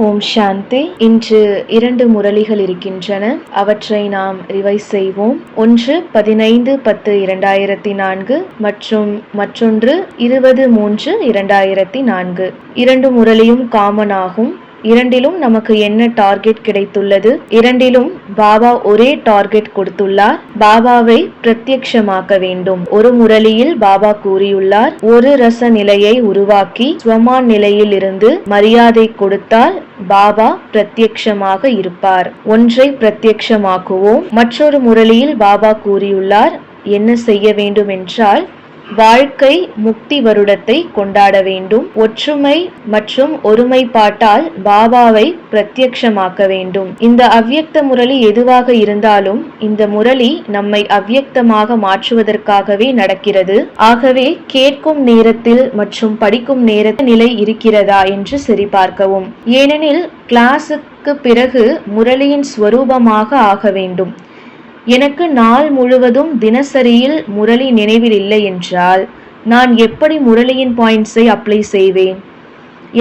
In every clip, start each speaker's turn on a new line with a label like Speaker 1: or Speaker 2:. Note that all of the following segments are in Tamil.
Speaker 1: ஓம் சாந்தி. இன்று 2 முரளிகள் இருக்கின்றன. அவற்றை நாம் ரிவைஸ் செய்வோம். ஒன்று 15-10-2004 மற்றும் மற்றொன்று 20-3-2004. 2 முரளியும் காமன் ஆகும். இரண்டிலும் நமக்கு என்ன டார்கெட் கிடைத்துள்ளது? இரண்டிலும் பாபா ஒரே டார்கெட் கொடுத்துள்ளார். பாபாவை பிரத்யக்ஷமாக்க வேண்டும். ஒரு முரளியில் பாபா கூறியுள்ளார், ஒரு ரச நிலையை உருவாக்கி ஸ்வமான் நிலையில் இருந்து மரியாதை கொடுத்தால் பாபா பிரத்யக்ஷமாக இருப்பார். ஒன்றை பிரத்யக்ஷமாக்குவோம். மற்றொரு முரளியில் பாபா கூறியுள்ளார், என்ன செய்ய வேண்டும் என்றால் வாழ்க்கை முக்தி வருடத்தை கொண்டாட வேண்டும். ஒற்றுமை மற்றும் ஒருமைப்பாட்டால் பாபாவை பிரத்யக்ஷமாக்க வேண்டும். இந்த அவ்யக்த முரளி எதுவாக இருந்தாலும் இந்த முரளி நம்மை அவ்யக்தமாக மாற்றுவதற்காகவே நடக்கிறது. ஆகவே கேட்கும் நேரத்தில் மற்றும் படிக்கும் நேரத்தில் நிலை இருக்கிறதா என்று சரிபார்க்கவும். ஏனெனில் கிளாஸுக்கு பிறகு முரளியின் ஸ்வரூபமாக ஆக வேண்டும். எனக்கு நாள் முழுவதும் தினசரியில் முரளி நினைவில் இல்லை என்றால் நான் எப்படி முரளியின் பாயிண்ட்ஸை அப்ளை செய்வேன்?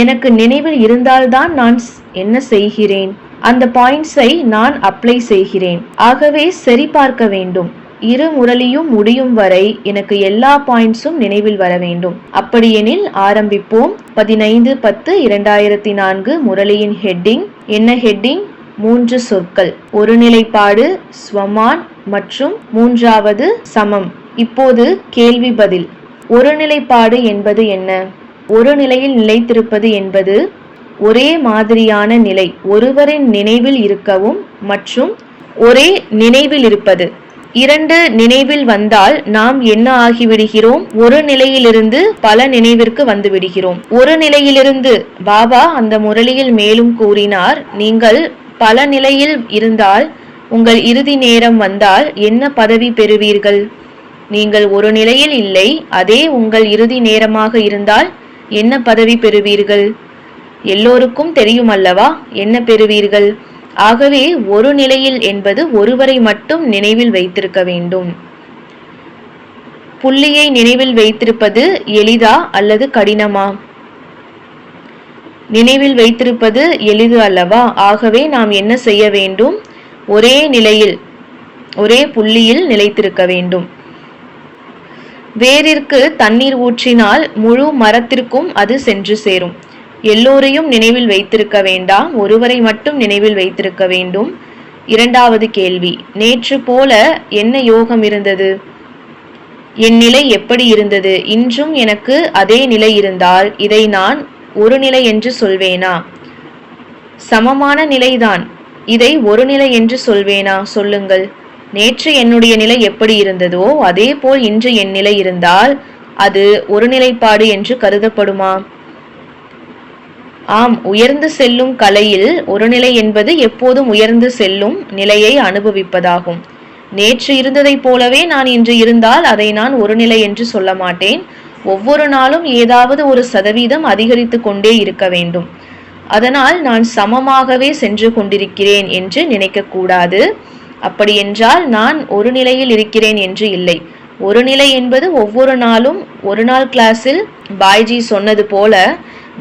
Speaker 1: எனக்கு நினைவில் இருந்தால்தான் நான் என்ன செய்கிறேன்? அந்த பாயிண்ட்ஸை நான் அப்ளை செய்கிறேன். ஆகவே சரிபார்க்க வேண்டும். 2 முரளியும் முடியும் வரை எனக்கு எல்லா பாயிண்ட்ஸும் நினைவில் வர வேண்டும். அப்படியெனில் ஆரம்பிப்போம். 15-10-2004 முரளியின் ஹெட்டிங் என்ன? ஹெட்டிங் 3 சொற்கள்: ஒருநிலைப்பாடு, ஸ்வமான் மற்றும் மூன்றாவது சமம். இப்போது கேள்வி பதில். ஒருநிலைப்பாடு என்பது என்ன? ஒரு நிலையில் நிலைத்திருப்பது என்பது ஒரே மாதிரியான நிலை, ஒருவரின் நினைவில் இருக்கவும் மற்றும் ஒரே நினைவில் இருப்பது. 2 நினைவில் வந்தால் நாம் என்ன ஆகிவிடுகிறோம்? ஒரு நிலையிலிருந்து பல நினைவிற்கு வந்து விடுகிறோம். ஒரு நிலையிலிருந்து பாபா அந்த முரளியில் மேலும் கூறினார், நீங்கள் பல நிலையில் இருந்தால் உங்கள் இறுதி நேரம் வந்தால் என்ன பதவி பெறுவீர்கள்? நீங்கள் ஒரு நிலையில் இல்லை, அதே உங்கள் இறுதி நேரமாக இருந்தால் என்ன பதவி பெறுவீர்கள்? எல்லோருக்கும் தெரியும் அல்லவா என்ன பெறுவீர்கள்? ஆகவே ஒரு நிலையில் என்பது ஒருவரை மட்டும் நினைவில் வைத்திருக்க வேண்டும். புள்ளியை நினைவில் வைத்திருப்பது எளிதா அல்லது கடினமா? நினைவில் வைத்திருப்பது எளிது அல்லவா? ஆகவே நாம் என்ன செய்ய வேண்டும்? ஒரே நிலையில், ஒரே புள்ளியில் நிலைத்திருக்க வேண்டும். வேரிற்கு தண்ணீர் ஊற்றினால் முழு மரத்திற்கும் அது சென்று சேரும். எல்லோரையும் நினைவில் வைத்திருக்க வேண்டாம், ஒருவரை மட்டும் நினைவில் வைத்திருக்க வேண்டும். 2வது கேள்வி, நேற்று போல என்ன யோகம் இருந்தது? என் நிலை எப்படி இருந்தது? இன்றும் எனக்கு அதே நிலை இருந்தால் இதை நான் ஒரு நிலை என்று சொல்வேனா? சமமான நிலைதான், இதை ஒரு நிலை என்று சொல்வேனா? சொல்லுங்கள். நேற்று என்னுடைய நிலை எப்படி இருந்ததோ அதே போல் இன்று என் நிலை இருந்தால் அது ஒரு நிலைப்பாடு என்று கருதப்படுமா? ஆம், உயர்ந்து செல்லும் கலையில் ஒரு நிலை என்பது எப்போதும் உயர்ந்து செல்லும் நிலையை அனுபவிப்பதாகும். நேற்று இருந்ததை போலவே நான் இன்று இருந்தால் அதை நான் ஒரு நிலை என்று சொல்ல மாட்டேன். ஒவ்வொரு நாளும் ஏதாவது ஒரு சதவீதம் அதிகரித்து கொண்டே இருக்க வேண்டும். அதனால் நான் சமமாகவே சென்று கொண்டிருக்கிறேன் என்று நினைக்க கூடாது. அப்படியென்றால் நான் ஒரு நிலையில் இருக்கிறேன் என்று இல்லை. ஒரு நிலை என்பது ஒவ்வொரு நாளும், ஒரு நாள் கிளாஸில் பாய்ஜி சொன்னது போல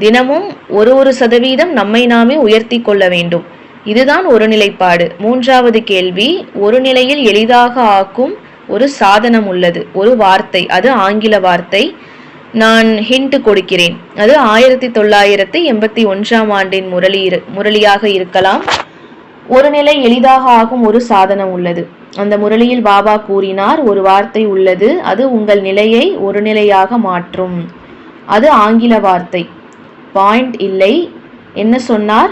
Speaker 1: தினமும் ஒரு சதவீதம் நம்மை நாமே உயர்த்தி கொள்ள வேண்டும். இதுதான் ஒரு நிலைப்பாடு. 3வது கேள்வி, ஒரு நிலையில் எளிதாக ஆக்கும் ஒரு சாதனம் உள்ளது, ஒரு வார்த்தை, அது ஆங்கில வார்த்தை. நான் ஹிண்ட் கொடுக்கிறேன். அது 1981ஆம் ஆண்டின் முரளியாக இருக்கலாம். ஒரு நிலை எளிதாக ஆகும் ஒரு சாதனம் உள்ளது. அந்த முரளியில் பாபா கூறினார், ஒரு வார்த்தை உள்ளது, அது உங்கள் நிலையை ஒரு நிலையாக மாற்றும். அது ஆங்கில வார்த்தை. பாயிண்ட் இல்லை. என்ன சொன்னார்?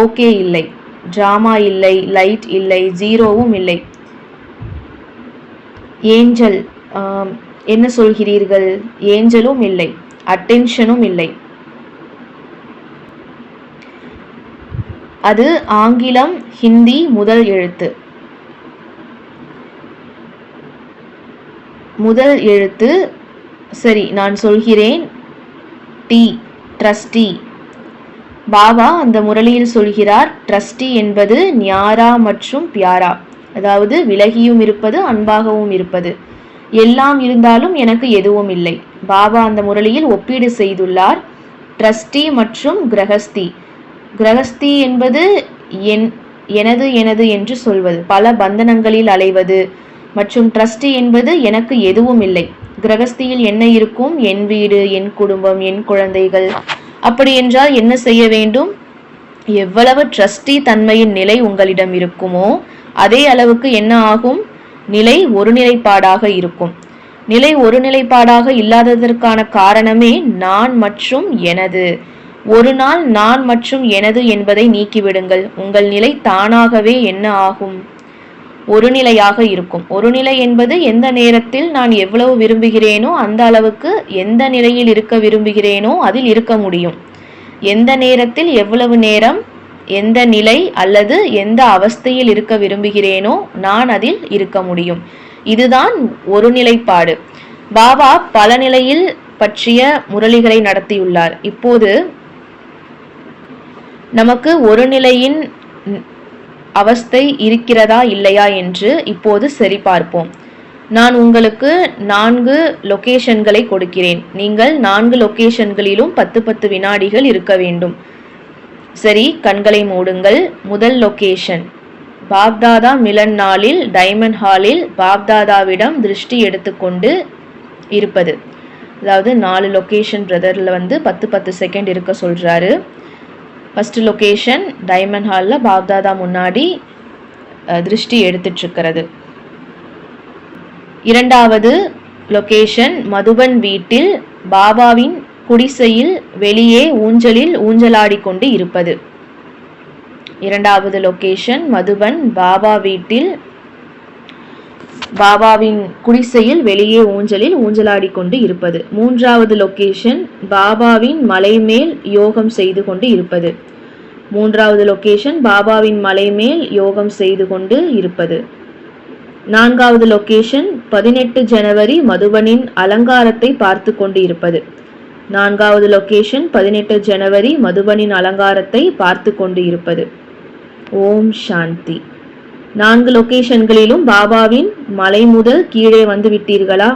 Speaker 1: ஓகே இல்லை, டிராமா இல்லை, லைட் இல்லை, ஜீரோவும் இல்லை. ஏஞ்சல் என்ன சொல்கிறீர்கள்? ஏஞ்சலும் இல்லை, அட்டென்ஷனும் இல்லை. அது ஆங்கிலம், ஹிந்தி முதல் எழுத்து. முதல் எழுத்து சரி, நான் சொல்கிறேன். D, trustee. பாபா அந்த முரளியில் சொல்கிறார், ட்ரஸ்டி என்பது ஞாரா மற்றும் பியாரா, அதாவது விலகியும் இருப்பது, அன்பாகவும் இருப்பது. எல்லாம் இருந்தாலும் எனக்கு எதுவும் இல்லை. பாபா அந்த முரளியில் ஒப்பீடு செய்துள்ளார். ட்ரஸ்டி மற்றும் கிரகஸ்தி கிரகஸ்தி என்பது எனது எனது என்று சொல்வது, பல பந்தனங்களில் அலைவது. மற்றும் ட்ரஸ்டி என்பது எனக்கு எதுவும் இல்லை. கிரகஸ்தியில் என்ன இருக்கும்? என் வீடு, என் குடும்பம், என் குழந்தைகள். அப்படி என்றால் என்ன செய்ய வேண்டும்? எவ்வளவு ட்ரஸ்டி தன்மையின் நிலை உங்களிடம் இருக்குமோ அதே அளவுக்கு என்ன ஆகும்? நிலை ஒருநிலைப்பாடாக இருக்கும். நிலை ஒருநிலைப்பாடாக இல்லாததற்கான காரணமே நான் மற்றும் எனது. ஒரு நாள் நான் மற்றும் எனது என்பதை நீக்கிவிடுங்கள், உங்கள் நிலை தானாகவே என்ன ஆகும்? ஒரு நிலையாக இருக்கும். ஒரு நிலை என்பது எந்த நேரத்தில் நான் எவ்வளவு விரும்புகிறேனோ அந்த அளவுக்கு எந்த நிலையில் இருக்க விரும்புகிறேனோ அதில் இருக்க முடியும். எந்த நேரத்தில் எவ்வளவு நேரம் எந்த நிலை அல்லது எந்த அவஸ்தையில் இருக்க விரும்புகிறேனோ நான் அதில் இருக்க முடியும். இதுதான் ஒரு நிலைப்பாடு. பாபா பல நிலையில் பற்றிய முரளிகளை நடத்தியுள்ளார். இப்போது நமக்கு ஒரு நிலையின் அவஸ்தை இருக்கிறதா இல்லையா என்று இப்போது சரி பார்ப்போம். நான் உங்களுக்கு 4 லொகேஷன்களை கொடுக்கிறேன். நீங்கள் 4 லொகேஷன்களிலும் 10 வினாடிகள் இருக்க வேண்டும். சரி, கண்களை மூடுங்கள். முதல் லொகேஷன், பாப்தாதா மிலன் நாளில் டைமண்ட் ஹாலில் பாப்தாதாவிடம் திருஷ்டி எடுத்துக்கொண்டு இருப்பது. அதாவது 4 லொகேஷன் பிரதரில் 10 செகண்ட் இருக்க சொல்கிறாரு. ஃபர்ஸ்ட் லொகேஷன் டைமண்ட் ஹாலில் பாப்தாதா முன்னாடி திருஷ்டி எடுத்துட்ருக்கிறது. இரண்டாவது லொகேஷன் மதுபன் வீட்டில் பாபாவின் குடிசையில் வெளியே ஊஞ்சலில் ஊஞ்சலாடி கொண்டு இருப்பது. இரண்டாவது லொகேஷன் மதுபன் பாபா வீட்டில் பாபாவின் குடிசையில் வெளியே ஊஞ்சலில் ஊஞ்சலாடி கொண்டு இருப்பது. மூன்றாவது லொகேஷன் பாபாவின் மலை மேல் யோகம் செய்து கொண்டு இருப்பது. மூன்றாவது லொகேஷன் பாபாவின் மலை மேல் யோகம் செய்து கொண்டு இருப்பது. நான்காவது லொகேஷன் 18 ஜனவரி மதுபனின் அலங்காரத்தை பார்த்து கொண்டு இருப்பது. நான்காவது லொகேஷன் 18 ஜனவரி மதுபனின் அலங்காரத்தை பார்த்து கொண்டு இருப்பது. ஓம் சாந்தி. 4 லொகேஷன்களிலும் பாபாவின் மலை முதல் கீழே வந்து விட்டீர்களா?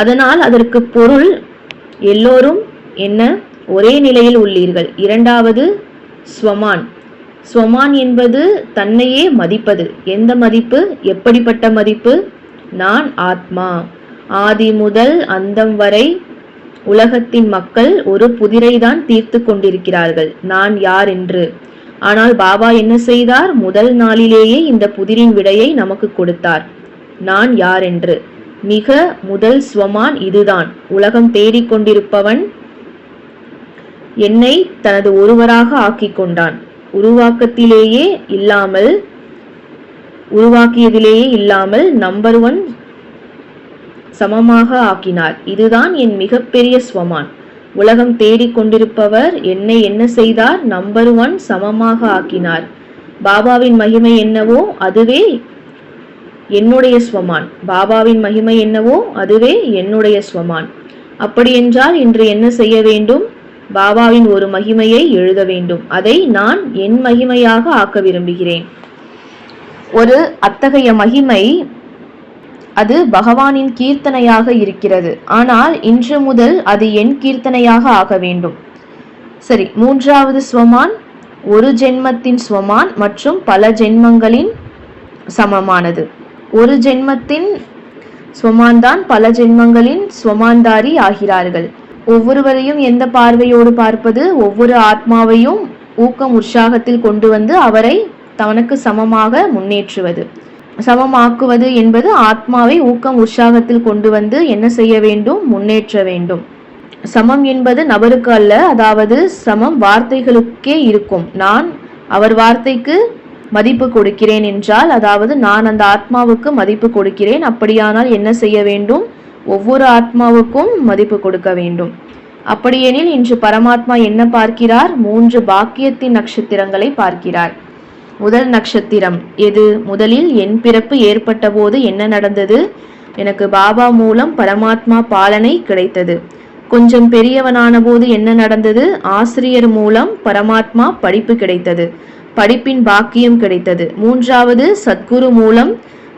Speaker 1: அதனால் அதற்கு பொருள் எல்லோரும் என்ன ஒரே நிலையில் உள்ளீர்கள். இரண்டாவது ஸ்வமான். ஸ்வமான் என்பது தன்னையே மதிப்பது. எந்த மதிப்பு? எப்படிப்பட்ட மதிப்பு? நான் ஆத்மா. ஆதி முதல் அந்தம் வரை உலகத்தின் மக்கள் ஒரு புதிரைதான் தீர்த்து கொண்டிருக்கிறார்கள், நான் யார் என்று. ஆனால் பாபா என்ன செய்தார்? முதல் நாளிலேயே இந்த புதிரின் விடையை நமக்கு கொடுத்தார், நான் யார் என்று. மிக முதல் ஸ்வமான் இதுதான். உலகம் தேடிக்கொண்டிருப்பவன் என்னை தனது ஒருவராக ஆக்கிக் கொண்டான். உருவாக்கியதிலேயே இல்லாமல் நம்பர் 1 சமமாக ஆக்கினார். இதுதான் என் மிகப்பெரிய ஸ்வமான். உலகம் தேடிக்கொண்டிருப்பவர் என்னை என்ன செய்தார்? நம்பர் 1 சமமாக ஆக்கினார். பாபாவின் மகிமை என்னவோ அதுவே என்னுடைய ஸ்வமான். பாபாவின் மகிமை என்னவோ அதுவே என்னுடைய ஸ்வமான். அப்படி என்றால் இன்று என்ன செய்ய வேண்டும்? பாபாவின் ஒரு மகிமையை எழுத வேண்டும். அதை நான் என் மகிமையாக ஆக்க விரும்புகிறேன். ஒரு அத்தகைய மகிமை அது பகவானின் கீர்த்தனையாக இருக்கிறது. ஆனால் இன்று முதல் அது என் கீர்த்தனையாக ஆக வேண்டும். சரி, மூன்றாவது ஸ்வமான் ஒரு ஜென்மத்தின் ஸ்வமான் மற்றும் பல ஜென்மங்களின் சமமானது. ஒரு ஜென்மத்தின் ஸ்வமான் தான் பல ஜென்மங்களின் ஸ்வமான்தாரி ஆகிறார்கள். ஒவ்வொருவரையும் எந்த பார்வையோடு பார்ப்பது? ஒவ்வொரு ஆத்மாவையும் ஊக்கம் உற்சாகத்தில் கொண்டு வந்து அவரை தனக்கு சமமாக முன்னேற்றுவது. சமமாக்குவது என்பது ஆத்மாவை ஊக்கம் உற்சாகத்தில் கொண்டு வந்து என்ன செய்ய வேண்டும்? முன்னேற்ற வேண்டும். சமம் என்பது நபருக்கு அல்ல, அதாவது சமம் வார்த்தைகளுக்கே இருக்கும். நான் அவர் வார்த்தைக்கு மதிப்பு கொடுக்கிறேன் என்றால், அதாவது நான் அந்த ஆத்மாவுக்கு மதிப்பு கொடுக்கிறேன். அப்படியானால் என்ன செய்ய வேண்டும்? ஒவ்வொரு ஆத்மாவுக்கும் மதிப்பு கொடுக்க வேண்டும். அப்படியெனில் இன்று பரமாத்மா என்ன பார்க்கிறார்? 3 பாக்கியத்தின் நட்சத்திரங்களை பார்க்கிறார். முதல் நட்சத்திரம் எது? முதலில் என் பிறப்பு ஏற்பட்ட போது என்ன நடந்தது? எனக்கு பாபா மூலம் பரமாத்மா பாலனை கிடைத்தது. கொஞ்சம் பெரியவனான போது என்ன நடந்தது? ஆசிரியர் மூலம் பரமாத்மா படிப்பு கிடைத்தது, படிப்பின் பாக்கியம் கிடைத்தது. மூன்றாவது சத்குரு மூலம்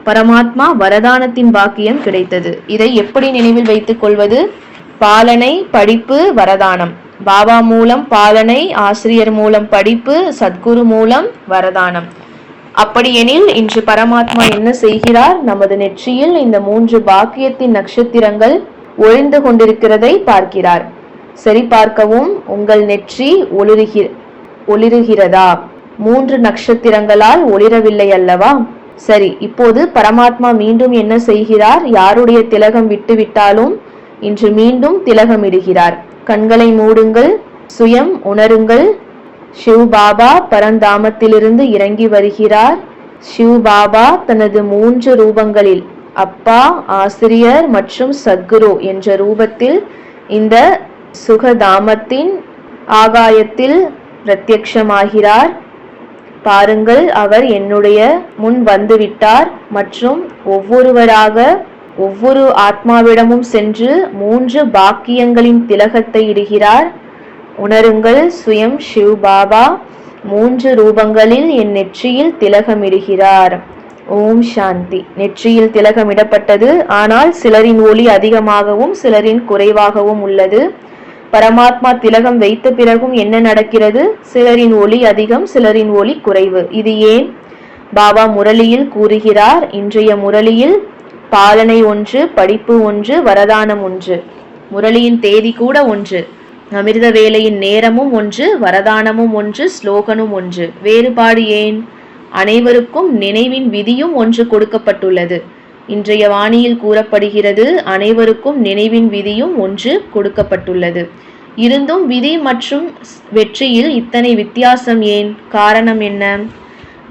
Speaker 1: பரமாத்மா வரதானத்தின் பாக்கியம் கிடைத்தது. இதை எப்படி நினைவில் வைத்துக் கொள்வது? பாலனை, படிப்பு, வரதானம். பாபா மூலம் பாலனை, ஆசிரியர் மூலம் படிப்பு, சத்குரு மூலம் வரதானம். அப்படியெனில் இன்று பரமாத்மா என்ன செய்கிறார்? நமது நெற்றியில் இந்த 3 பாக்கியத்தின் நட்சத்திரங்கள் ஒளிந்து கொண்டிருக்கிறதை பார்க்கிறார். சரி பார்க்கவும். உங்கள் நெற்றி ஒளிருகிறதா? 3 நட்சத்திரங்களால் ஒளிரவில்லை அல்லவா? சரி, இப்போது பரமாத்மா மீண்டும் என்ன செய்கிறார்? யாருடைய திலகம் விட்டுவிட்டாலும் இன்று மீண்டும் திலகமிடுகிறார். கண்களை மூடுங்கள், சுயம் உணருங்கள். சிவ் பாபா பரந்தாமத்திலிருந்து இறங்கி வருகிறார். சிவ் பாபா தனது 3 ரூபங்களில், அப்பா, ஆசிரியர் மற்றும் சத்குரு என்ற ரூபத்தில் இந்த சுகதாமத்தின் ஆகாயத்தில் பிரத்யக்ஷமாகிறார். பாருங்கள், அவர் என்னுடைய முன் வந்துவிட்டார் மற்றும் ஒவ்வொருவராக ஒவ்வொரு ஆத்மாவிடமும் சென்று 3 பாக்கியங்களின் திலகத்தை இடுகிறார். உணருங்கள், சுயம் சிவ் பாபா 3 ரூபங்களில் என் நெற்றியில் திலகமிடுகிறார். ஓம் சாந்தி. நெற்றியில் திலகமிடப்பட்டது. ஆனால் சிலரின் ஒளி அதிகமாகவும் சிலரின் குறைவாகவும் உள்ளது. பரமாத்மா திலகம் வைத்த பிறகும் என்ன நடக்கிறது? சிலரின் ஒளி அதிகம், சிலரின் ஒளி குறைவு. இது ஏன்? பாபா முரளியில் கூறுகிறார். இன்றைய முரளியில் பாலனை 1, படிப்பு 1, வரதானம் 1. முரளியின் தேதி கூட 1. அமிர்த வேளையின் நேரமும் 1, வரதானமும் 1, ஸ்லோகனும் 1. வேறுபாடு ஏன்? அனைவருக்கும் நினைவின் விதியும் 1 கொடுக்கப்பட்டுள்ளது. இன்றைய வாணியில் கூறப்படுகிறது, அனைவருக்கும் நினைவின் விதியும் 1 கொடுக்கப்பட்டுள்ளது. இருந்தும் விதி மற்றும் வெற்றியில் இத்தனை வித்தியாசம் ஏன்? காரணம் என்ன?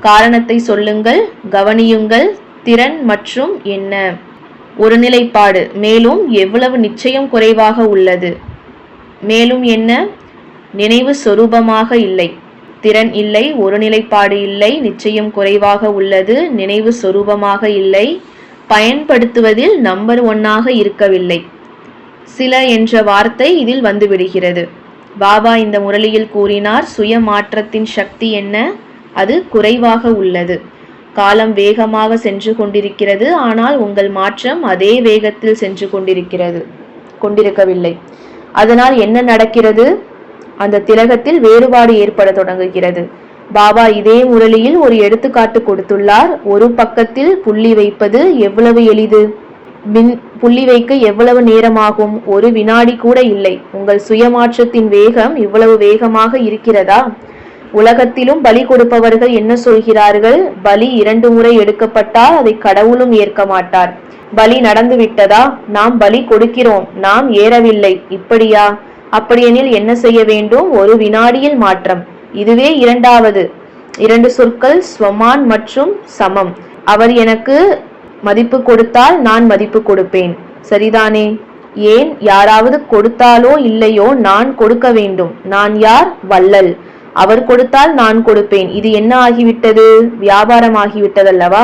Speaker 1: காரணத்தை சொல்லுங்கள், கவனியுங்கள். திறன் மற்றும் என்ன? ஒரு நிலைப்பாடு. மேலும் எவ்வளவு நிச்சயம் குறைவாக உள்ளது? மேலும் என்ன? நினைவு சொரூபமாக இல்லை, திறன் இல்லை, ஒரு நிலைப்பாடு இல்லை, நிச்சயம் குறைவாக உள்ளது, நினைவு சொரூபமாக இல்லை, பயன்படுத்துவதில் நம்பர் 1ஆக இருக்கவில்லை. சில என்ற வார்த்தை இதில் வந்துவிடுகிறது. பாபா இந்த முரளியில் கூறினார், சுய மாற்றத்தின் சக்தி என்ன? அது குறைவாக உள்ளது. காலம் வேகமாக சென்று கொண்டிருக்கிறது. ஆனால் உங்கள் மாற்றம் அதே வேகத்தில் சென்று கொண்டிருக்கவில்லை. அதனால் என்ன நடக்கிறது? அந்த திலகத்தில் வேறுபாடு ஏற்பட தொடங்குகிறது. பாபா இதே முரளியில் ஒரு எடுத்துக்காட்டு கொடுத்துள்ளார். ஒரு பக்கத்தில் புள்ளி வைப்பது எவ்வளவு எளிது. புள்ளி வைக்க எவ்வளவு நேரமாகும்? ஒரு வினாடி கூட இல்லை. உங்கள் சுயமாற்றத்தின் வேகம் இவ்வளவு வேகமாக இருக்கிறதா? உலகத்திலும் பலி கொடுப்பவர்கள் என்ன சொல்கிறார்கள்? பலி 2 முறை எடுக்கப்பட்டால் அதை கடவுளும் ஏற்க மாட்டார். பலி நடந்து விட்டதா? நாம் பலி கொடுக்கிறோம், நாம் ஏறவில்லை. இப்படியா? அப்படியெனில் என்ன செய்ய வேண்டும்? ஒரு வினாடியில் மாற்றம். இதுவே 2 சொற்கள், ஸ்வமான் மற்றும் சமம். அவர் எனக்கு மதிப்பு கொடுத்தால் நான் மதிப்பு கொடுப்பேன். சரிதானே? ஏன்? யாராவது கொடுத்தாலோ இல்லையோ நான் கொடுக்க வேண்டும். நான் யார்? வள்ளல். அவர் கொடுத்தால் நான் கொடுப்பேன். இது என்ன ஆகிவிட்டது? வியாபாரம் ஆகிவிட்டதல்லவா?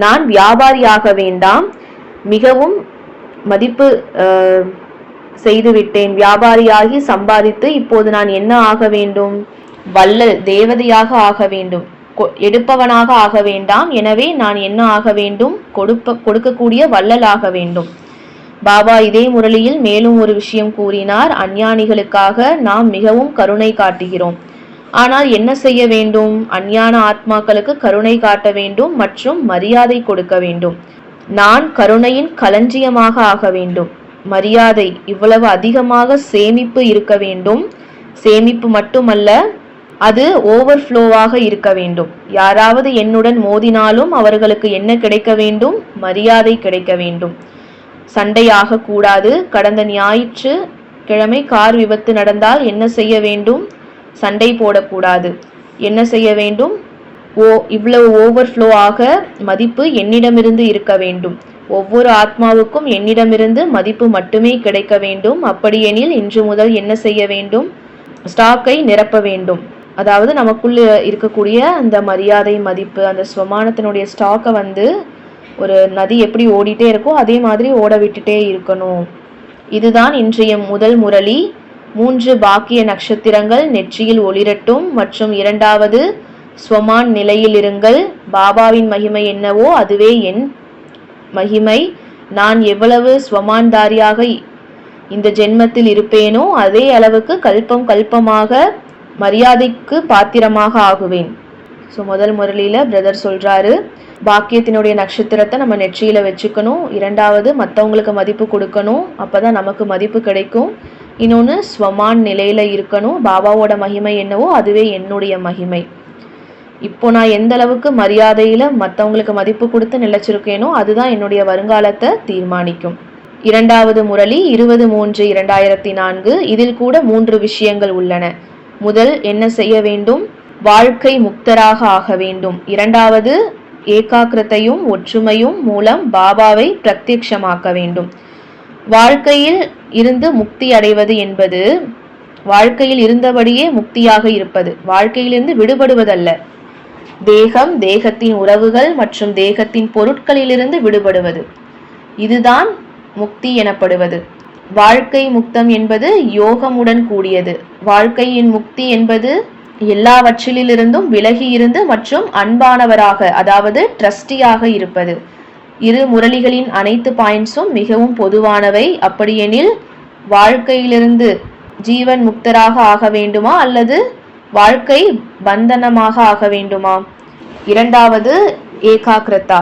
Speaker 1: நான் வியாபாரியாக வேண்டாம், மிகவும் மதிப்பு செய்துவிட்டேன். வியாபாரியாகி சம்பாதித்து இப்போது நான் என்ன ஆக வேண்டும்? வள்ளல், தேவதையாக ஆக வேண்டும். எடுப்பவனாக ஆக வேண்டாம். எனவே நான் என்ன ஆக வேண்டும்? கொடுக்கக்கூடிய வள்ளல் ஆக வேண்டும். பாபா இதே முரளியில் மேலும் ஒரு விஷயம் கூறினார். அஞ்ஞானிகளுக்காக நாம் மிகவும் கருணை காட்டுகிறோம். ஆனால் என்ன செய்ய வேண்டும்? அஞ்ஞான ஆத்மாக்களுக்கு கருணை காட்ட வேண்டும் மற்றும் மரியாதை கொடுக்க வேண்டும். நான் கருணையின் களஞ்சியமாக ஆக வேண்டும். மரியாதை இவ்வளவு அதிகமாக சேமிப்பு இருக்க வேண்டும். சேமிப்பு மட்டுமல்ல, அது ஓவர்ஃப்ளோவாக இருக்க வேண்டும். யாராவது என்னுடன் மோதினாலும் அவர்களுக்கு என்ன கிடைக்க வேண்டும்? மரியாதை கிடைக்க வேண்டும். சண்டையாக கூடாது. கடந்த ஞாயிற்றுக்கிழமை கார் விபத்து நடந்தால் என்ன செய்ய வேண்டும்? சண்டை போடக்கூடாது. என்ன செய்ய வேண்டும்? இவ்வளவு ஓவர்ஃப்ளோ ஆக மதிப்பு என்னிடமிருந்து இருக்க வேண்டும். ஒவ்வொரு ஆத்மாவுக்கும் என்னிடமிருந்து மதிப்பு மட்டுமே கிடைக்க வேண்டும். அப்படியெனில் இன்று முதல் என்ன செய்ய வேண்டும்? ஸ்டாக்கை நிரப்ப வேண்டும். அதாவது நமக்குள்ள இருக்கக்கூடிய அந்த மரியாதை, மதிப்பு, அந்த ஸ்வமானத்தினுடைய ஸ்டாக்கை ஒரு நதி எப்படி ஓடிட்டே இருக்கோ அதே மாதிரி ஓட விட்டுட்டே இருக்கணும். இதுதான் இன்றைய முதல் முரளி. 3 பாக்கிய நட்சத்திரங்கள் நெற்றியில் ஒளிரட்டும். மற்றும் 2வது, ஸ்வமான் நிலையில் இருங்கள். பாபாவின் மகிமை என்னவோ அதுவே என் மகிமை. நான் எவ்வளவு ஸ்வமான்தாரியாக இந்த ஜென்மத்தில் இருப்பேனோ அதே அளவுக்கு கல்பம் கல்பமாக மரியாதைக்கு பாத்திரமாக ஆகுவேன். ஸோ முதல் முரளியில பிரதர் சொல்றாரு, பாக்கியத்தினுடைய நட்சத்திரத்தை நம்ம நெற்றியில வச்சுக்கணும். இரண்டாவது, மற்றவங்களுக்கு மதிப்பு கொடுக்கணும், அப்பதான் நமக்கு மதிப்பு கிடைக்கும். இன்னொன்று, ஸ்வமான் நிலையில இருக்கணும். பாபாவோட மகிமை என்னவோ அதுவே என்னுடைய மகிமை. இப்போ நான் எந்த அளவுக்கு மரியாதையில மற்றவங்களுக்கு மதிப்பு கொடுத்து நிலைச்சிருக்கேனோ அதுதான் என்னுடைய வருங்காலத்தை தீர்மானிக்கும். இரண்டாவது முரளி 20/3/2004. இதில் கூட 3 விஷயங்கள் உள்ளன. முதல், என்ன செய்ய வேண்டும்? வாழ்க்கை முக்தராக ஆக வேண்டும். இரண்டாவது, ஏகாக்கிரத்தையும் ஒற்றுமையும் மூலம் பாபாவை பிரத்யட்சமாக்க வேண்டும். வாழ்க்கையில் இருந்து முக்தி அடைவது என்பது வாழ்க்கையில் இருந்தபடியே முக்தியாக இருப்பது, வாழ்க்கையிலிருந்து விடுபடுவதல்ல. தேகம், தேகத்தின் உறவுகள் மற்றும் தேகத்தின் பொருட்களிலிருந்து விடுபடுவது, இதுதான் முக்தி எனப்படுவது. வாழ்க்கை முக்தம் என்பது யோகமுடன் கூடியது. வாழ்க்கையின் முக்தி என்பது எல்லாவற்றிலிருந்தும் விலகி இருந்து மற்றும் அன்பானவராக, அதாவது ட்ரஸ்டியாக இருப்பது. இரு முரளிகளின் அனைத்து பாயிண்ட்ஸும் மிகவும் பொதுவானவை. அப்படியெனில் வாழ்க்கையிலிருந்து ஜீவன் முக்தராக ஆக வேண்டுமா அல்லது வாழ்க்கை பந்தனமாக ஆக வேண்டுமா? இரண்டாவது, ஏகாக்கிரதா.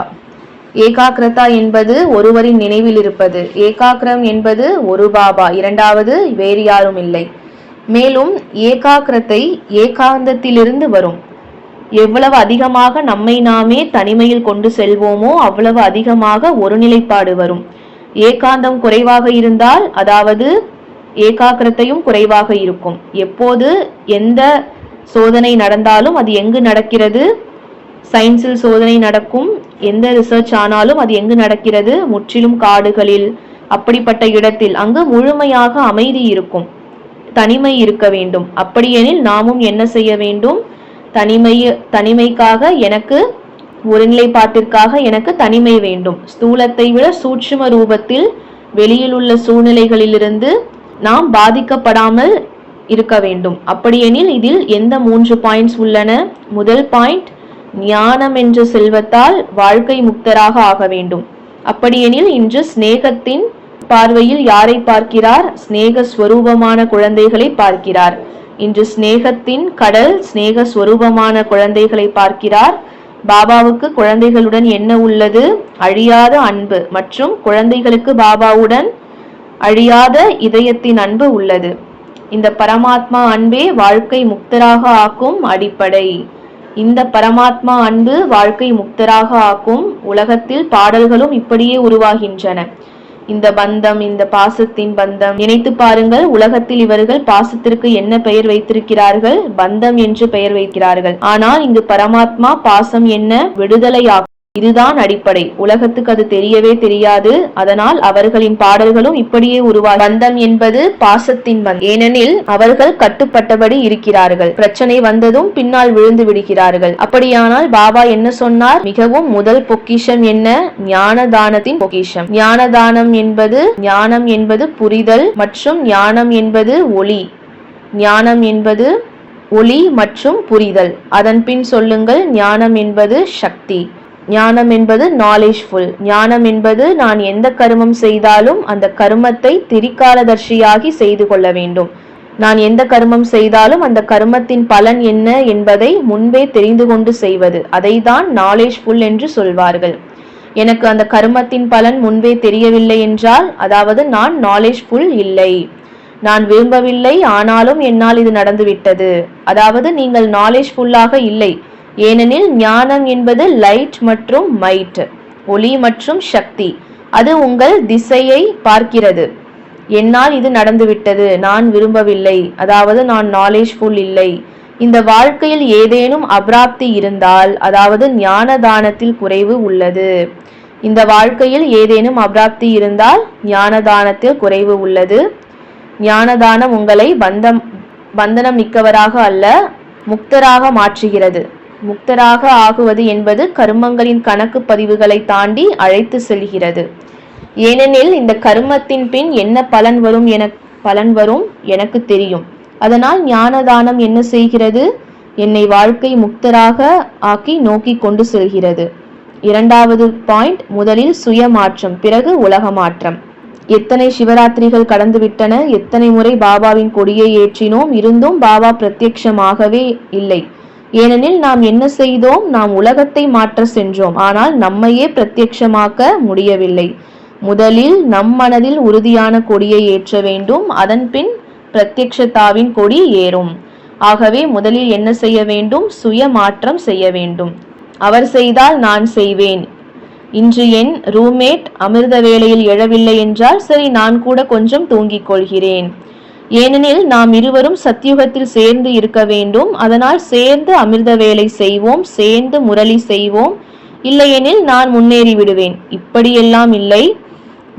Speaker 1: ஏகாக்கிரதா என்பது ஒருவரின் நினைவில் இருப்பது. ஏகாக்கிரம் என்பது ஒரு பாபா, இரண்டாவது வேறு யாரும் இல்லை. மேலும் ஏகாக்கிரத்தை ஏகாந்தத்திலிருந்து வரும். எவ்வளவு அதிகமாக நம்மை நாமே தனிமையில் கொண்டு செல்வோமோ அவ்வளவு அதிகமாக ஒருநிலைப்பாடு வரும். ஏகாந்தம் குறைவாக இருந்தால், அதாவது ஏகாக்கிரத்தையும் குறைவாக இருக்கும். எப்போது எந்த சோதனை நடந்தாலும் அது எங்கு நடக்கிறது? சயின்ஸில் சோதனை நடக்கும். எந்த ரிசர்ச் ஆனாலும் அது எங்கு நடக்கிறது? முற்றிலும் காடுகளில், அப்படிப்பட்ட இடத்தில். அங்கு முழுமையாக அமைதி இருக்கும், தனிமை இருக்க வேண்டும். அப்படியெனில் நாமும் என்ன செய்ய வேண்டும்? தனிமைக்காக எனக்கு ஒருநிலைப்பாட்டிற்காக எனக்கு தனிமை வேண்டும். ஸ்தூலத்தை விட சூட்சும ரூபத்தில் வெளியில் உள்ள சூழ்நிலைகளிலிருந்து நாம் பாதிக்கப்படாமல் இருக்க வேண்டும். அப்படியெனில் இதில் எந்த 3 பாயிண்ட்ஸ் உள்ளன? முதல் பாயிண்ட், ஞானம் என்ற செல்வத்தால் வாழ்க்கை முக்தராக ஆக வேண்டும். அப்படியெனில் இன்று ஸ்நேகத்தின் பார்வையில் யாரை பார்க்கிறார்? ஸ்நேக ஸ்வரூபமான குழந்தைகளை பார்க்கிறார். இன்று ஸ்நேகத்தின் கடல் ஸ்நேக ஸ்வரூபமான குழந்தைகளை பார்க்கிறார். பாபாவுக்கு குழந்தைகளுடன் என்ன உள்ளது? அழியாத அன்பு மற்றும் குழந்தைகளுக்கு பாபாவுடன் அழியாத இதயத்தின் அன்பு உள்ளது. இந்த பரமாத்மா அன்பே வாழ்க்கை முக்தராக ஆக்கும் அடிப்படை. இந்த பரமாத்மா அன்பு வாழ்க்கை முக்தராக ஆக்கும். உலகத்தில் பாடல்களும் இப்படியே உருவாகின்றன. இந்த பந்தம், இந்த பாசத்தின் பந்தம். நினைத்து பாருங்கள், உலகத்தில் இவர்கள் பாசத்திற்கு என்ன பெயர் வைத்திருக்கிறார்கள்? பந்தம் என்று பெயர் வைக்கிறார்கள். ஆனால் இங்கு பரமாத்மா பாசம் என்ன? விடுதலை ஆக்கும். இதுதான் அடிப்படை. உலகத்துக்கு அது தெரியவே தெரியாது. அதனால் அவர்களின் பாடல்களும் இப்படியே உருவா. பந்தம் என்பது பாசத்தின் பந்தம். ஏனெனில் அவர்கள் கட்டுப்பட்டபடி இருக்கிறார்கள். பிரச்சனை வந்ததும் பின்னால் விழுந்து விடுகிறார்கள். அப்படியானால் பாபா என்ன சொன்னார்? மிகவும் முதல் பொக்கிஷம் என்ன? ஞானதானத்தின் பொக்கிஷம். ஞானம் என்பது புரிதல் மற்றும் ஞானம் என்பது ஒளி. ஞானம் என்பது ஒளி மற்றும் புரிதல். அதன் பின் சொல்லுங்கள், ஞானம் என்பது சக்தி. ஞானம் என்பது நாலேஜ்ஃபுல். ஞானம் என்பது நான் எந்த கர்மம் செய்தாலும் அந்த கர்மத்தை திரிகாலதர்ஷியாகி செய்து கொள்ள வேண்டும். நான் எந்த கர்மம் செய்தாலும் அந்த கர்மத்தின் பலன் என்ன என்பதை முன்பே தெரிந்து கொண்டு செய்வது. அதை தான் நாலேஜ்ஃபுல் என்று சொல்வார்கள். எனக்கு அந்த கர்மத்தின் பலன் முன்பே தெரியவில்லை என்றால், அதாவது நான் நாலேஜ்ஃபுல் இல்லை, நான் விரும்பவில்லை, ஆனாலும் என்னால் இது நடந்துவிட்டது, அதாவது நீங்கள் நாலேஜ்ஃபுல்லாக இல்லை. ஏனெனில் ஞானம் என்பது லைட் மற்றும் மைட், ஒளி மற்றும் சக்தி. அது உங்கள் திசையை பார்க்கிறது. என்னால் இது நடந்துவிட்டது, நான் விரும்பவில்லை, அதாவது நான் நாலேஜ்ஃபுல் இல்லை. இந்த வாழ்க்கையில் ஏதேனும் அபிராப்தி இருந்தால், அதாவது ஞானதானத்தில் குறைவு உள்ளது. இந்த வாழ்க்கையில் ஏதேனும் அபிராப்தி இருந்தால் ஞானதானத்தில் குறைவு உள்ளது. ஞானதானம் உங்களை பந்தனம் மிக்கவராக அல்ல, முக்தராக மாற்றுகிறது. முக்தராக ஆகுவது என்பது கர்மங்களின் கணக்கு பதிவுகளை தாண்டி அழைத்து செல்கிறது. ஏனெனில் இந்த கர்மத்தின் பின் என்ன பலன் வரும் எனக்கு தெரியும். அதனால் ஞானதானம் என்ன செய்கிறது? என்னை வாழ்க்கை முக்தராக ஆக்கி நோக்கி கொண்டு செல்கிறது. இரண்டாவது பாயிண்ட், முதலில் சுய மாற்றம், பிறகு உலக மாற்றம். எத்தனை சிவராத்திரிகள் கடந்து விட்டன, எத்தனை முறை பாபாவின் கொடியை ஏற்றினோம், இருந்தும் பாபா பிரத்யட்சமாகவே இல்லை. ஏனெனில் நாம் என்ன செய்தோம்? நாம் உலகத்தை மாற்ற சென்றோம், ஆனால் நம்மையே பிரத்யட்சமாக்க முடியவில்லை. முதலில் நம் மனதில் உறுதியான கொடியை ஏற்ற வேண்டும், அதன் பின் பிரத்யட்சத்தாவின் கொடி ஏறும். ஆகவே முதலில் என்ன செய்ய வேண்டும்? சுய மாற்றம் செய்ய வேண்டும். அவர் செய்தால் நான் செய்வேன். இன்று என் ரூம்மேட் அமிர்த வேளையில் எழவில்லை என்றால் சரி, நான் கூட கொஞ்சம் தூங்கிக் கொள்கிறேன். ஏனெனில் நாம் இருவரும் சத்தியுகத்தில் சேர்ந்து இருக்க வேண்டும். அதனால் சேர்ந்து அமிர்த வேலை செய்வோம், சேர்ந்து முரளி செய்வோம். இல்லையெனில் நான் முன்னேறி விடுவேன். இப்படியெல்லாம் இல்லை.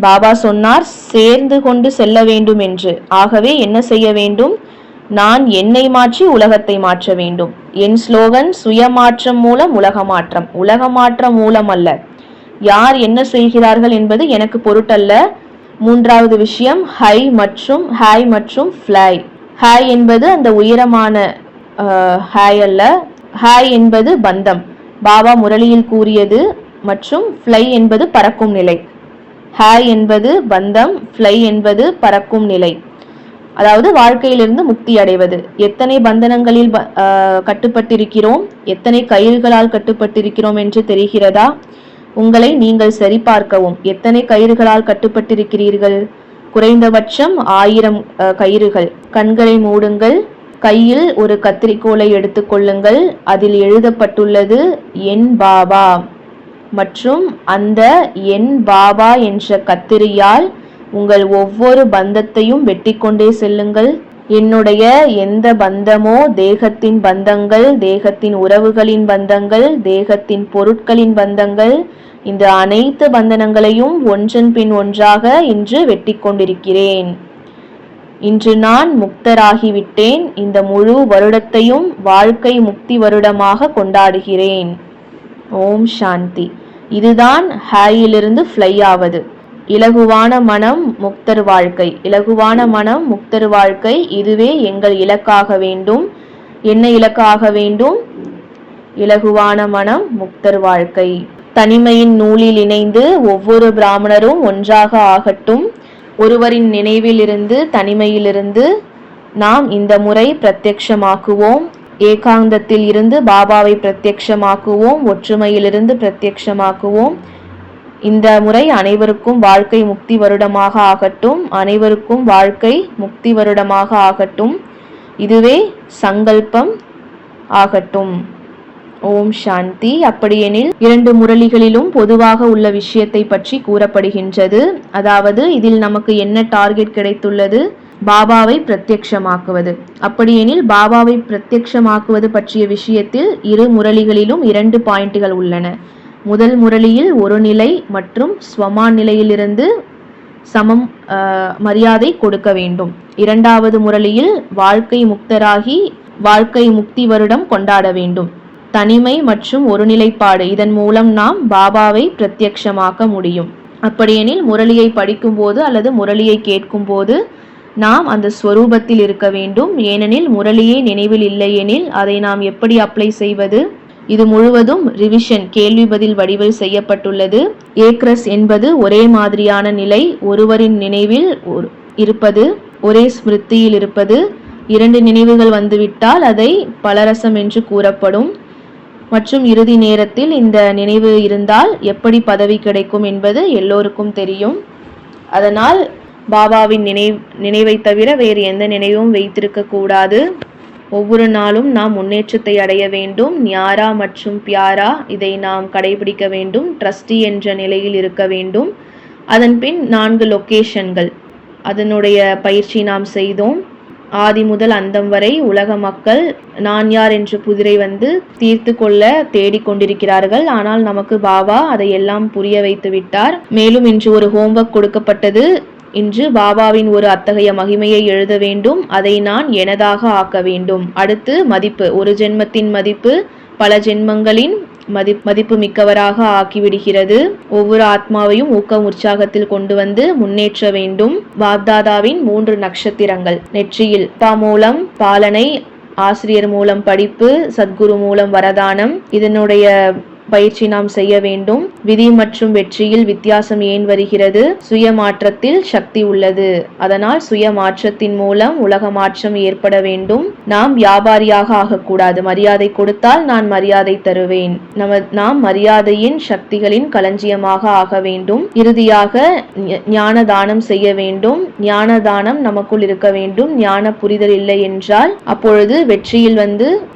Speaker 1: பாபா சொன்னார் சேர்ந்து கொண்டு செல்ல வேண்டும் என்று. ஆகவே என்ன செய்ய வேண்டும்? நான் என்னை மாற்றி உலகத்தை மாற்ற வேண்டும். என் ஸ்லோகன் சுயமாற்றம் மூலம் உலக மாற்றம், உலக மாற்றம் மூலம் அல்ல. யார் என்ன செய்கிறார்கள் என்பது எனக்கு பொருட்டல்ல. மூன்றாவது விஷயம் ஹாய் மற்றும் ஃப்ளை. ஹாய் என்பது அந்த உயரமான ஹாய் அல்ல. ஹாய் என்பது பந்தம், பாபா முரளியில் கூறியது. மற்றும் ஃப்ளை என்பது பறக்கும் நிலை. ஹாய் என்பது பந்தம், ஃப்ளை என்பது பறக்கும் நிலை, அதாவது வாழ்க்கையிலிருந்து முக்தி அடைவது. எத்தனை பந்தனங்களில் கட்டுப்பட்டிருக்கிறோம், எத்தனை கயிறுகளால் கட்டுப்பட்டிருக்கிறோம் என்று தெரிகிறதா? உங்களை நீங்கள் சரிபார்க்கவும். எத்தனை கயிறுகளால் கட்டுப்பட்டிருக்கிறீர்கள்? குறைந்தபட்சம் 1000 கயிறுகள். கண்களை மூடுங்கள். கையில் ஒரு கத்திரிக்கோலை எடுத்துக்கொள்ளுங்கள். அதில் எழுதப்பட்டுள்ளது என் பாபா. மற்றும் அந்த என் பாபா என்ற கத்திரியால் உங்கள் ஒவ்வொரு பந்தத்தையும் வெட்டி கொண்டே செல்லுங்கள். என்னுடைய எந்த பந்தமோ தேகத்தின் பந்தங்கள், தேகத்தின் உறவுகளின் பந்தங்கள், தேகத்தின் பொருட்களின் பந்தங்கள், இந்த அனைத்து பந்தனங்களையும் ஒன்றன் பின் ஒன்றாக இன்று வெட்டி கொண்டிருக்கிறேன். இன்று நான் முக்தராகிவிட்டேன். இந்த முழு வருடத்தையும் வாழ்க்கை முக்தி வருடமாக கொண்டாடுகிறேன். ஓம் சாந்தி. இதுதான் ஹாயிலிருந்து ஃப்ளை ஆவது. இலகுவான மனம் முக்தர் வாழ்க்கை, இலகுவான மனம் முக்தர் வாழ்க்கை. இதுவே எங்கள் இலக்காக வேண்டும். என்ன இலக்காக வேண்டும்? இலகுவான மனம் முக்தர் வாழ்க்கை. தனிமையின் நூலில் இணைந்து ஒவ்வொரு பிராமணரும் ஒன்றாக ஆகட்டும். ஒருவரின் நினைவிலிருந்து, தனிமையிலிருந்து நாம் இந்த முறை பிரத்யக்ஷமாக்குவோம். ஏகாந்தத்தில் இருந்து பாபாவை பிரத்யக்ஷமாக்குவோம். ஒற்றுமையிலிருந்து பிரத்யக்ஷமாக்குவோம். இந்த முறை அனைவருக்கும் வாழ்க்கை முக்தி வருடமாக ஆகட்டும். அனைவருக்கும் வாழ்க்கை முக்தி வருடமாக ஆகட்டும். இதுவே சங்கல்பம் ஆகட்டும். ஓம் சாந்தி. அப்படியெனில் 2 முரளிகளிலும் பொதுவாக உள்ள விஷயத்தை பற்றி கூறப்படுகின்றது. அதாவது இதில் நமக்கு என்ன டார்கெட் கிடைத்துள்ளது? பாபாவை பிரத்யக்ஷமாக்குவது. அப்படியெனில் பாபாவை பிரத்யக்ஷமாக்குவது பற்றிய விஷயத்தில் 2 முரளிகளிலும் 2 பாயிண்ட்கள் உள்ளன. முதல் முரளியில் ஒரு நிலை மற்றும் ஸ்வமான் நிலையிலிருந்து சமம் மரியாதை கொடுக்க வேண்டும். இரண்டாவது முரளியில் வாழ்க்கை முக்தராகி வாழ்க்கை முக்தி வருடம் கொண்டாட வேண்டும். தனிமை மற்றும் ஒருநிலைப்பாடு, இதன் மூலம் நாம் பாபாவை பிரத்யக்ஷமாக்க முடியும். அப்படியெனில் முரளியை படிக்கும் போது அல்லது முரளியை கேட்கும் போது நாம் அந்த ஸ்வரூபத்தில் இருக்க வேண்டும். ஏனெனில் முரளியே நினைவில் இல்லையெனில் அதை நாம் எப்படி அப்ளை செய்வது? இது முழுவதும் ரிவிஷன், கேள்வி பதில் வடிவில் செய்யப்பட்டுள்ளது. ஏக்ரஸ் என்பது ஒரே மாதிரியான நிலை, ஒருவரின் நினைவில் இருப்பது, ஒரே ஸ்மிருதியில் இருப்பது. 2 நினைவுகள் வந்துவிட்டால் அதை பலரசம் என்று கூறப்படும். மற்றும் இறுதி நேரத்தில் இந்த நினைவு இருந்தால் எப்படி பதவி கிடைக்கும் என்பது எல்லோருக்கும் தெரியும். அதனால் பாபாவின் நினைவை தவிர வேறு எந்த நினைவும் வைத்திருக்க கூடாது. ஒவ்வொரு நாளும் நாம் முன்னேற்றத்தை அடைய வேண்டும். ஞாரா மற்றும் பியாரா, இதை நாம் கடைபிடிக்க வேண்டும். ட்ரஸ்டி என்ற நிலையில் இருக்க வேண்டும். அதன் பின் 4 லொக்கேஷன்கள், அதனுடைய பயிற்சி நாம் செய்தோம். ஆதி முதல் அந்தம் வரை உலக மக்கள் நான் யார் என்ற புதிரை வந்து தீர்த்து கொள்ள தேடிக்கொண்டிருக்கிறார்கள். ஆனால் நமக்கு பாபா அதையெல்லாம் புரிய வைத்து விட்டார். மேலும் இன்று ஒரு ஹோம்வொர்க் கொடுக்கப்பட்டது. இன்று பாபாவின் ஒரு அத்தகைய மகிமையை எழுத வேண்டும். அதை நான் எனதாக ஆக்க வேண்டும். அடுத்து மதிப்பு, ஒரு ஜென்மத்தின் மதிப்பு பல ஜென்மங்களின் மதிப்பு மிக்கவராக ஆக்கிவிடுகிறது. ஒவ்வொரு ஆத்மாவையும் ஊக்கம் உற்சாகத்தில் கொண்டு வந்து முன்னேற்ற வேண்டும். பாப்தாதாவின் 3 நட்சத்திரங்கள் நெற்றியில். அப்பா மூலம் பாலனை, ஆசிரியர் மூலம் படிப்பு, சத்குரு மூலம் வரதானம். இதனுடைய பயிற்சி நாம் செய்ய வேண்டும். விதி மற்றும் வெற்றியில் வித்தியாசம் ஏன் வருகிறது? சுய மாற்றத்தில் சக்தி உள்ளது. அதனால் சுய மாற்றத்தின் மூலம் உலக மாற்றம் ஏற்பட வேண்டும். நாம் வியாபாரியாக ஆகக்கூடாது. மரியாதை கொடுத்தால் நான் மரியாதை தருவேன். நாம் மரியாதையின் சக்திகளின் களஞ்சியமாக ஆக வேண்டும். இறுதியாக ஞான தானம் செய்ய வேண்டும். ஞான தானம் நமக்குள் இருக்க வேண்டும். ஞான புரிதல் இல்லை என்றால் அப்பொழுது வெற்றியில்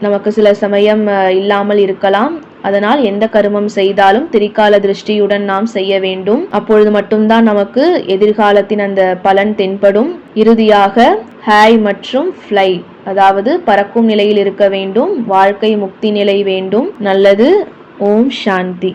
Speaker 1: நமக்கு சில சமயம் இல்லாமல் இருக்கலாம். அதனால் எந்த கர்மம் செய்தாலும் திரிகால திருஷ்டியுடன் நாம் செய்ய வேண்டும். அப்பொழுது மட்டும்தான் நமக்கு எதிர்காலத்தின் அந்த பலன் தென்படும். இறுதியாக ஹாய் மற்றும் ஃப்ளை, அதாவது பறக்கும் நிலையில் இருக்க வேண்டும். வாழ்க்கை முக்தி நிலை வேண்டும். நல்லது. ஓம் சாந்தி.